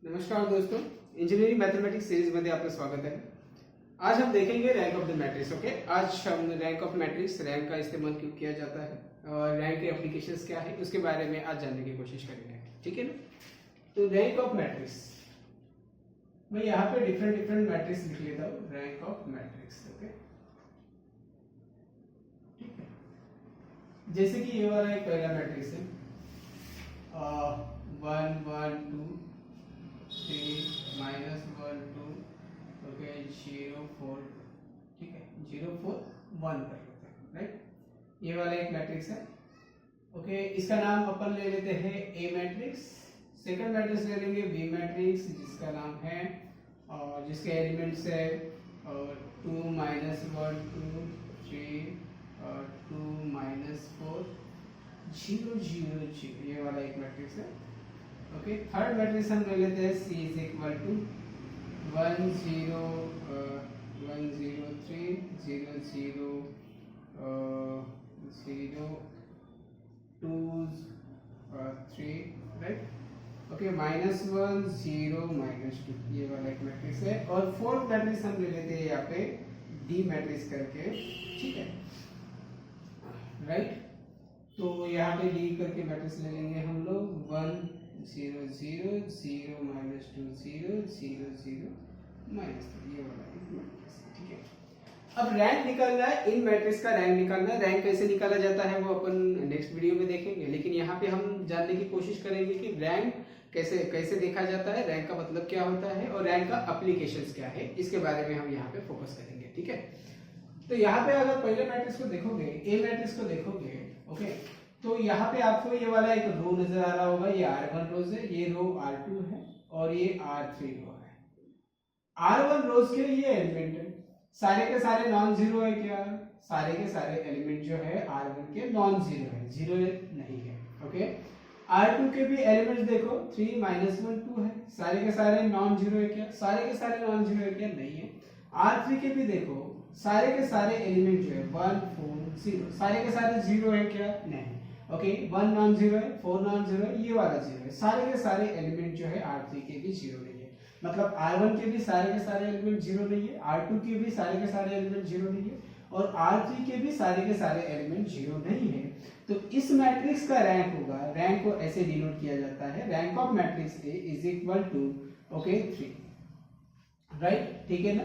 नमस्कार दोस्तों, engineering mathematics series मध्ये आपका स्वागत है। आज हम देखेंगे rank of the matrix. Okay, आज हम रैंक ऑफ मैट्रिक्स, रैंक का इस्तेमाल क्यों किया जाता है और रैंक के एप्लीकेशंस क्या है उसके बारे में आज जानने की कोशिश करेंगे। ठीक है ना? तो रैंक ऑफ मैट्रिक्स, मैं यहाँ पे डिफरेंट मैट्रिक्स लिख लेता हूँ। रैंक ऑफ मैट्रिक्स, ओके, ठीक है। जैसे कि ये वाला एक पहला मैट्रिक्स है, 1 1 2 3 -1 2, ओके, 0 4, ठीक है, 0 4 1 कर लेते हैं, राइट। ये वाला एक मैट्रिक्स है, ओके। इसका नाम अपन ले लेते हैं ए मैट्रिक्स। सेकंड मैट्रिक्स ले लेंगे बी मैट्रिक्स, जिसका नाम है और जिसके एलिमेंट्स है 2 -1 2 3 और 2 -4 0 0 0, ये वाला एक मैट्रिक्स है, ओके। थर्ड मैट्रिक्स हम ले लेते हैं C is equal to 1 0 1 0 3 0 0 0 2 3, right, okay, -1 0 -2, ये वाला एक मैट्रिक्स है। और फोर्थ मैट्रिक्स हम ले लेते हैं यहाँ पे D मैट्रिक्स करके, ठीक है, राइट। तो यहाँ पे D करके मैट्रिक्स ले लेंगे हम लोग 1 0 0 0 -2 0 0 0 -3, ये वाला एक मैट्रिक्स, ठीक है। अब रैंक निकालना है, इन मैट्रिक्स का रैंक निकालना है। रैंक कैसे निकाला जाता है वो अपन नेक्स्ट वीडियो में देखेंगे, लेकिन यहाँ पे हम जानने की कोशिश करेंगे कि रैंक कैसे कैसे देखा जाता है, रैंक का मतलब क्या होता है और रैंक का एप्लीकेशंस क्या है, इसके बारे में हम यहाँ पे फोकस करेंगे, ठीक है। तो यहाँ पे अगर पहले मैट्रिक्स को देखोगे, ए मैट्रिक्स को देखोगे, ओके, तो यहाँ पे आपको ये वाला एक रो नजर आ रहा होगा, ये R1 रोज है, ये रो R2 है और ये R3 रो है। R1 रोज के ये एलिमेंट है, सारे के सारे नॉन जीरो है क्या? सारे के सारे एलिमेंट जो है R1 के नॉन जीरो है, जीरो नहीं है, ओके। R2 के भी एलिमेंट्स देखो, 3 -1 2 है, सारे के सारे नॉन जीरो है क्या? सारे के सारे नॉन जीरो है क्या? नहीं है। R3 के भी देखो, सारे के सारे एलिमेंट जो है 1 4 0, सारे के सारे जीरो है क्या? नहीं, ओके। 1 नॉन जीरो है, 4 नॉन जीरो है, ये वाला जीरो है। सारे के सारे एलिमेंट जो है R3 के भी जीरो नहीं है, मतलब R1 के भी सारे के सारे एलिमेंट जीरो नहीं है, R2 के भी सारे के सारे एलिमेंट जीरो नहीं है और R3 के भी सारे के सारे एलिमेंट जीरो नहीं है। तो इस मैट्रिक्स का रैंक होगा, रैंक को ऐसे डिनोट किया जाता है, rank of matrix A is equal to, okay, 3, right, ठीक है ना।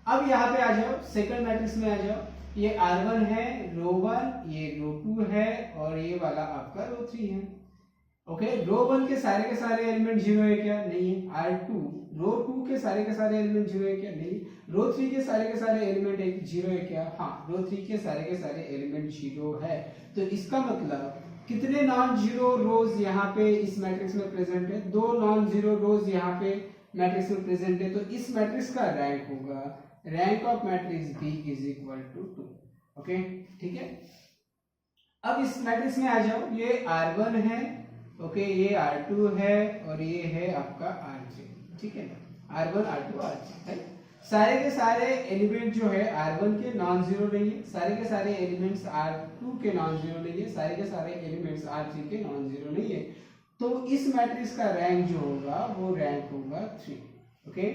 अब यहाँ पे आ जाओ, सेकंड मैट्रिक्स में आ जाओ, ये R1 है, रो 1, ये रो 2 है और ये वाला आपका रो 3 है, ओके। रो 1 के सारे एलिमेंट जीरो है क्या? नहीं है। R2 रो 2 के सारे एलिमेंट जीरो है क्या? नहीं। रो 3 के सारे एलिमेंट एक जीरो है क्या? हाँ, रो 3 के सारे एलिमेंट जीरो है। तो इसका मतलब कितने नॉन जीरो रोज यहाँ पे इस मैट्रिक्स में प्रेजेंट है? 2 नॉन जीरो रोज यहाँ पे मैट्रिक्स में प्रेजेंट है। तो इस मैट्रिक्स का रैंक होगा, rank of matrix B is equal to 2, okay, ठीक है। अब इस मैट्रिक्स में आ जाओ, ये R1 है, ओके, ये R2 है और ये है आपका R3, ठीक है ना। R1 R2 R3 है। सारे के सारे एलिमेंट जो है R1 के नॉन जीरो नहीं है, सारे के सारे एलिमेंट्स R2 के नॉन जीरो नहीं है, सारे के सारे एलिमेंट्स R3 के नॉन जीरो नहीं है। तो इस मैट्रिक्स का रैंक जो होगा वो रैंक होगा 3, ओके।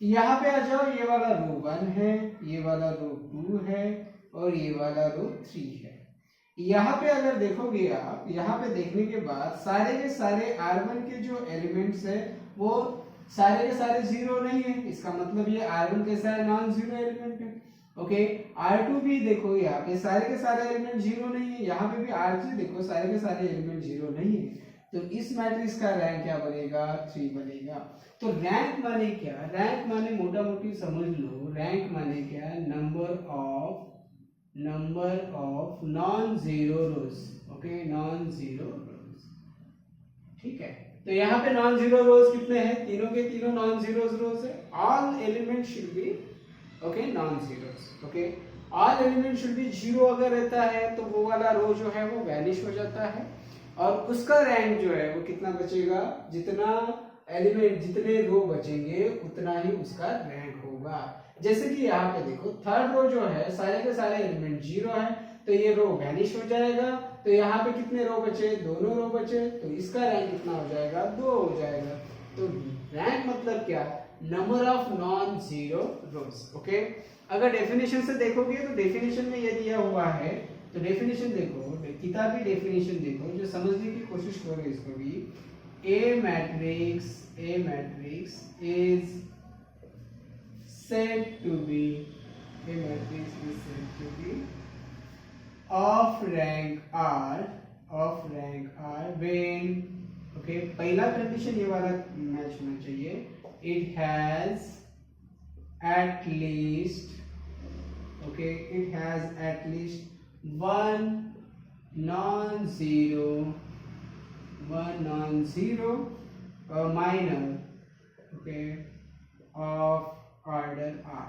यहाँ पे आ जाओ, ये वाला रो 1 है, ये वाला रो 2 है और ये वाला रो 3 है। यहाँ पे अगर देखोगे आप, यहाँ पे देखने के बाद सारे के सारे R1 के जो एलिमेंट्स है वो सारे के सारे जीरो नहीं है, इसका मतलब ये R1 के सारे नॉन जीरो एलिमेंट है, ओके। R2 भी देखो, यहाँ पे सारे के सारे एलिमेंट जीरो नहीं है, यहाँ पे भी R3 देखो, सारे के सारे एलिमेंट जीरो नहीं है। तो इस मैट्रिक्स का रैंक क्या बनेगा? 3 बनेगा। तो रैंक माने क्या? रैंक माने मोटा मोटी समझ लो, रैंक माने क्या? Number of non zero rows, okay, non zero रोज, ठीक है। तो यहाँ पे नॉन जीरो रोज कितने हैं? तीनों के तीनों नॉन जीरो रोज है। All element should be, okay, non zeros, okay. All element should be zero अगर रहता है तो वो वाला रो जो है वो वैनिश हो जाता है और उसका रैंक जो है वो कितना बचेगा? जितना एलिमेंट, जितने रो बचेंगे उतना ही उसका रैंक होगा। जैसे कि यहाँ पे देखो, थर्ड रो जो है सारे के सारे एलिमेंट जीरो है, तो ये रो वैनिश हो जाएगा। तो यहाँ पे कितने रो बचे? दोनों रो बचे, तो इसका रैंक कितना हो जाएगा? 2 हो जाएगा। तो रैंक मतलब क्या, number of non zero rows. Okay, अगर डेफिनेशन से देखोगे तो डेफिनेशन में ये दिया हुआ है, तो डेफिनेशन देखो, किताबी डेफिनेशन देखो, जो समझने की कोशिश करो इसको भी। A matrix is said to be, a matrix is said to be of rank R when, okay, पहला कंडीशन ये वाला मैच होना चाहिए, it has at least, okay, it has at least one non-zero minor, okay, of order R,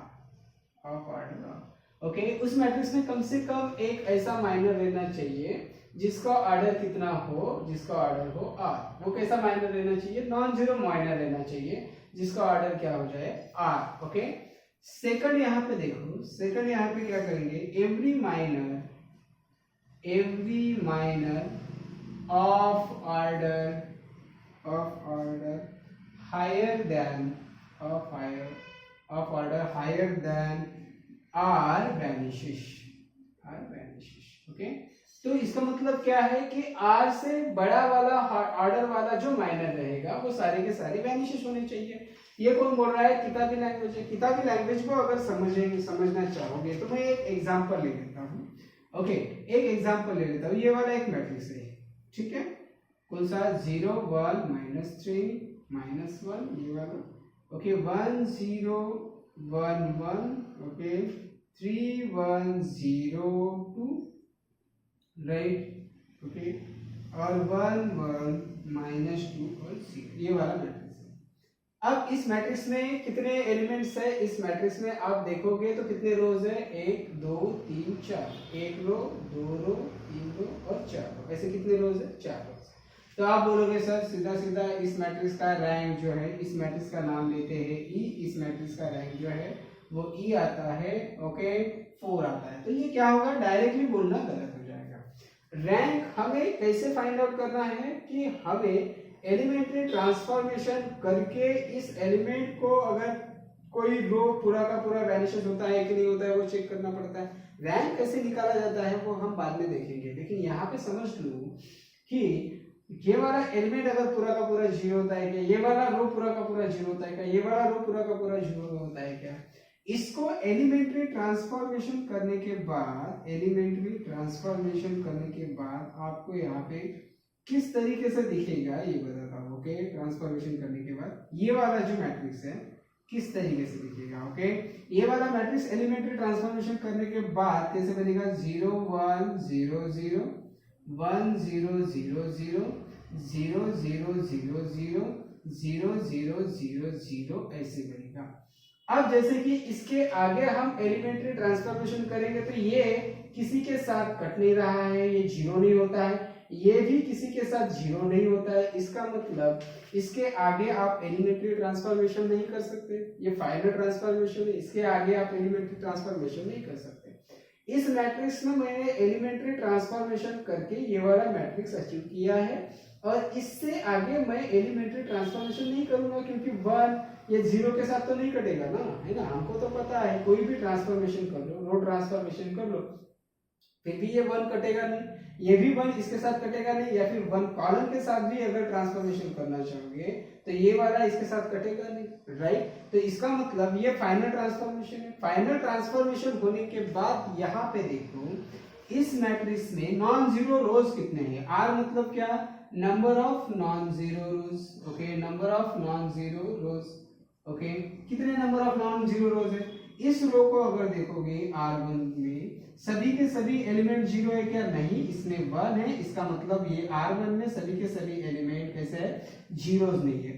okay, उस matrix में कम से कम एक ऐसा माइनर रहना चाहिए जिसका ऑर्डर कितना हो, जिसका ऑर्डर हो R। वो कैसा माइनर रहना चाहिए, नॉन जीरो माइनर रहना चाहिए जिसका ऑर्डर क्या हो जाए R। ओके, सेकंड यहाँ पे देखो, सेकंड यहाँ पे क्या करेंगे, every minor of order higher than of order higher than R vanishes। Okay, तो इसका मतलब क्या है कि R से बड़ा वाला ऑर्डर वाला जो माइनर रहेगा वो सारे के सारे वैनिशेस होने चाहिए। ये कौन बोल रहा है, किताबी लैंग्वेज है। किताबी लैंग्वेज को अगर समझना चाहोगे तो मैं एक एग्जांपल ले लेता हूँ। ओके, एक एग्जांपल ले लेता हूँ, ये वाला एक मैट्रिक्स है, ठीक है, कौन सा, 0 1 -3 -1, ये वाला, ओके, 1 0 1 1, ओके, 3 1 0 2, राइट, ओके, और 1 1 -2 और 0, ये वाला मैट्रिक्स है। अब इस मैट्रिक्स में कितने एलिमेंट्स है, इस मैट्रिक्स में आप देखोगे तो कितने रोज है, 1 2 3 4, 1 रो 2 रो 3 रो और 4 रो, ऐसे कितने रोज है, 4 रोज। तो आप बोलोगे सर सीधा सीधा इस मैट्रिक्स का रैंक जो है, इस मैट्रिक्स का नाम लेते हैं ई, इस मैट्रिक्स का रैंक जो है वो ई आता है, ओके, 4 आता है। तो ये क्या होगा, डायरेक्टली बोलना गलत हो जाएगा। रैंक हमें कैसे फाइंड आउट करना है कि हमें एलिमेंट्री ट्रांसफॉर्मेशन करके इस एलिमेंट को, अगर कोई रो पूरा का पूरा वैनिशेस होता है कि नहीं होता है वो चेक करना पड़ता है। रैंक कैसे निकाला जाता है वो हम बाद में देखेंगे, लेकिन यहाँ पे समझ लो कि ये वाला एलिमेंट अगर पूरा का पूरा 0 होता है क्या, ये वाला रो पूरा का पूरा 0 होता है क्या, ये वाला रो पूरा का पूरा 0 होता है क्या, इसको एलिमेंट्री ट्रांसफॉर्मेशन करने के बाद आपको यहाँ पे किस तरीके से दिखेगा ये बताता हूँ। ओके, ट्रांसफॉर्मेशन करने के बाद ये वाला जो मैट्रिक्स है किस तरीके से दिखेगा। ओके, ये वाला मैट्रिक्स एलिमेंट्री ट्रांसफॉर्मेशन करने के बाद कैसे बनेगा, 0 1 0 0 1 0 0 0 0 0 0 0 0 0 0 0 ऐसे बनेगा। अब जैसे कि इसके आगे हम एलिमेंट्री ट्रांसफॉर्मेशन करेंगे तो ये किसी के साथ कट नहीं रहा है, ये 0 नहीं होता है, ये भी किसी के साथ 0 नहीं होता है। इसका मतलब इसके आगे आप एलिमेंट्री ट्रांसफॉर्मेशन नहीं कर सकते, ये फाइनल ट्रांसफॉर्मेशन है, इसके आगे आप एलिमेंट्री ट्रांसफॉर्मेशन नहीं कर सकते। इस मैट्रिक्स में मैंने एलिमेंट्री ट्रांसफॉर्मेशन करके ये वाला मैट्रिक्स अचीव किया है, और इससे आगे मैं एलिमेंट्री ट्रांसफॉर्मेशन नहीं करूंगा क्योंकि 1 ये 0 के साथ तो नहीं कटेगा ना, है ना। हमको तो पता है कोई भी ट्रांसफॉर्मेशन कर लो, रो ट्रांसफॉर्मेशन कर लो, फिर भी ये 1 कटेगा नहीं, ये भी 1 इसके साथ कटेगा नहीं, या फिर 1 कॉलम के साथ भी अगर ट्रांसफॉर्मेशन करना चाहोगे तो ये वाला इसके साथ कटेगा नहीं, राइट। तो इसका मतलब ये फाइनल ट्रांसफॉर्मेशन है। फाइनल ट्रांसफॉर्मेशन होने के बाद यहाँ पे देखो इस मैट्रिक्स में नॉन जीरो रोज कितने हैं, आर मतलब क्या, number of non zero rows. Okay, number of non zero rows, okay, कितने number of non zero rows है। इस रो को अगर देखोगे R1 में सभी के सभी एलिमेंट 0 है क्या, नहीं, इसमें 1 है, इसका मतलब ये R1 में सभी के सभी एलिमेंट कैसे है, जीरोस नहीं है।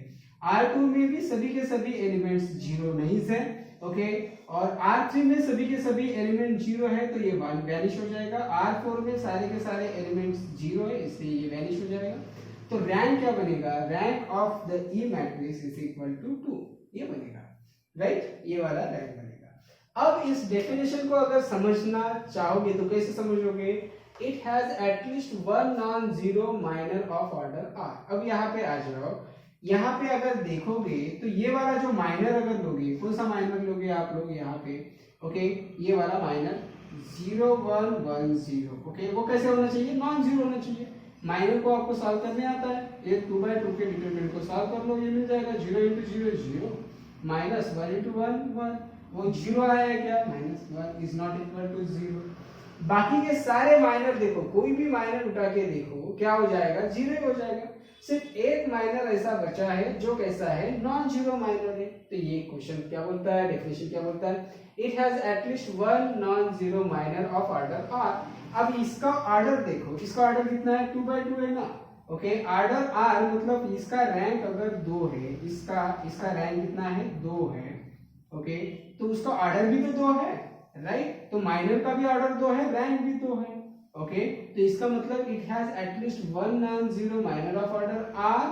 R2 में भी सभी के सभी एलिमेंट्स 0 नहीं है, ओके, और R3 में सभी के सभी एलिमेंट 0 है तो ये वैनिश हो जाएगा। R4 में सारे के सारे एलिमेंट्स 0 है इसलिए ये वैनिश हो जाएगा। तो रैंक क्या बनेगा, rank of the E matrix is equal to 2, ये बनेगा, राइट, ये वाला रैंक बनेगा। अब इस डेफिनेशन को अगर समझना चाहोगे तो कैसे समझोगे, it has at least one non zero minor of order R. अब यहाँ पे आ जाओ, यहाँ पे अगर देखोगे तो ये वाला जो माइनर अगर लोगे, कौन सा माइनर लोगे आप लोग यहाँ पे, ओके ये वाला माइनर 0 1 1 0, ओके वो कैसे होना चाहिए, नॉन जीरो होना चाहिए। माइनर को आपको सॉल्व करने आता है, ये 2/2 के डिटरमिनेंट को सॉल्व कर लो, ये मिल जाएगा 0 × 0 0 माइनस 1 × 1 1, वो 0 आया है क्या, -1 इज नॉट इक्वल टू 0। बाकी के सारे माइनर देखो, कोई भी माइनर उठा के देखो क्या हो जाएगा, 0 हो जाएगा। सिर्फ एक माइनर ऐसा बचा है जो कैसा है, नॉन जीरो माइनर है। तो ये क्वेश्चन क्या बोलता है, डेफिनेशन क्या बोलता है, it has at least one non zero minor of order R. अब इसका ऑर्डर देखो, इसका ऑर्डर कितना है, 2/2 है ना, ओके ऑर्डर आर मतलब इसका रैंक अगर 2 है, इसका रैंक कितना है, 2 है, ओके तो उसका ऑर्डर भी तो 2 है, राइट। तो माइनर का भी ऑर्डर 2 है, रैंक भी 2 है, ओके तो इसका मतलब it has at least one non zero minor of order R,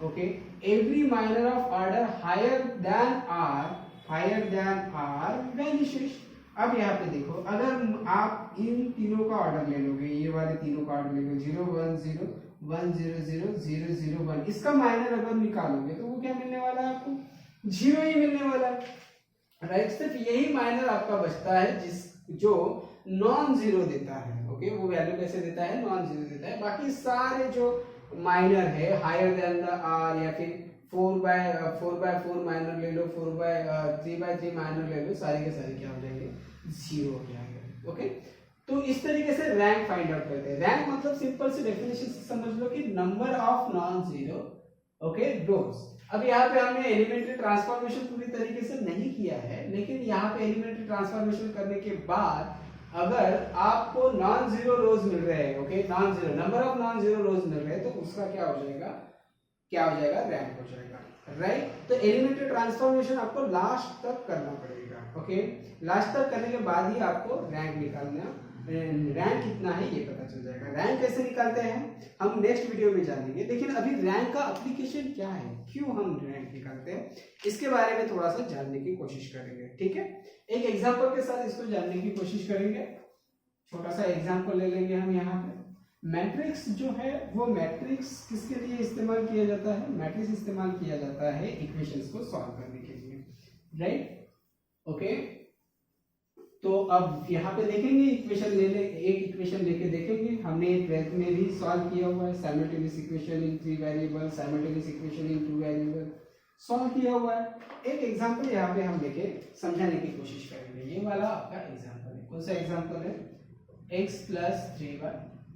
okay every minor of order higher than R vanishes. अब यहाँ पे देखो, अगर आप इन तीनों का ऑर्डर ले लोगे, ये वाले तीनों का ऑर्डर ले लो 0 1 0 1 0 0 0 0 1, इसका माइनर अगर निकालोगे तो वो क्या मिलने वाला है आपको, 0 ही मिलने वाला है, राइट। सिर्फ यही माइनर आपका बचता है जो नॉन जीरो देता है, ओके वो वैल्यू कैसे देता है, नॉन जीरो देता है। बाकी सारे जो माइनर है हायर देन द आर, या फिर 4/4 माइनर ले लो, 3/3 माइनर ले लो, सारे के सारे क्या हो जाएंगे, 0 हो जाएंगे, ओके। तो इस तरीके से रैंक फाइंड आउट करते हैं। रैंक मतलब सिंपल से डेफिनेशन से समझ लो कि number of non zero, okay rows. अब यहाँ पे हमने एलिमेंट्री ट्रांसफॉर्मेशन पूरी तरीके से नहीं किया है, लेकिन यहाँ पे एलिमेंट्री ट्रांसफॉर्मेशन करने के बाद अगर आपको नॉन जीरो रोज मिल रहे हैं, okay non zero number of non zero rows मिल रहे हैं, तो उसका क्या हो जाएगा, रैंक हो जाएगा, राइट। तो एलिमेंट्री ट्रांसफॉर्मेशन आपको लास्ट तक करना पड़ेगा, ओके लास्ट तक करने के बाद ही आपको रैंक निकालना, रैंक कितना है ये पता चल जाएगा। रैंक कैसे निकालते हैं हम नेक्स्ट वीडियो में जानेंगे, लेकिन अभी रैंक का एप्लीकेशन क्या है, क्यों हम रैंक निकालते हैं, इसके बारे में थोड़ा सा जानने की कोशिश करेंगे, ठीक है। एक एग्जांपल के साथ इसको जानने की कोशिश करेंगे। छोटा सा एग्जांपल ले लेंगे हम यहाँ पे। मैट्रिक्स जो है वो मैट्रिक्स किसके लिए इस्तेमाल किया जाता है, मैट्रिक्स इस्तेमाल किया जाता है इक्वेशंस को सॉल्व करने के लिए, राइट, ओके। तो अब यहाँ पे देखेंगे इक्वेशन एक इक्वेशन लेके देखेंगे। हमने 12th में भी सॉल्व किया हुआ है, simultaneous equation in 3 variable, simultaneous equation in 2 variable solve किया हुआ है। एक एग्जांपल यहाँ पे हम लेके समझाने की कोशिश करेंगे। ये वाला आपका एग्जांपल है, कौन सा एग्जांपल है, x + 3y